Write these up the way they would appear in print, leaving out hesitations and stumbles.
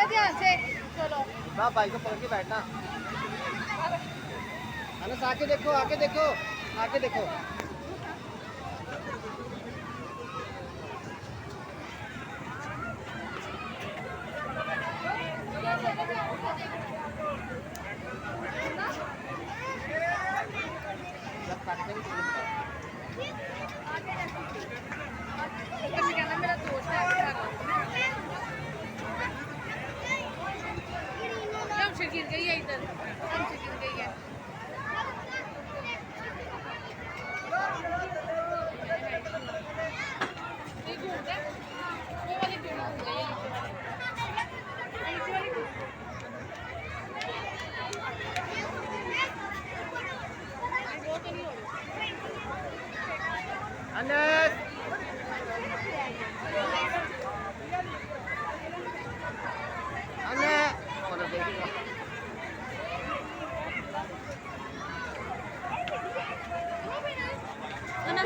ध्यान से। चलो ना भाई को पकड़ के बैठना। अनस आके देखो, आके देखो, आके देखो। मेरा दोस्त है हमसे गिर गई है, इधर हमसे गिर गई है। वो वाली क्यों ना हो गई अनस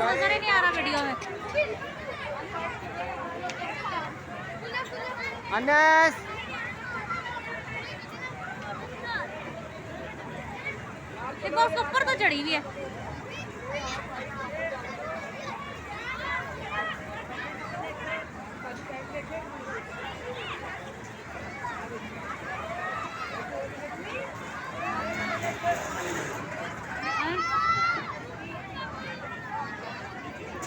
नजर ही नहीं आ रहा वीडियो में। अनस देखो उसके ऊपर तो चढ़ी हुई है।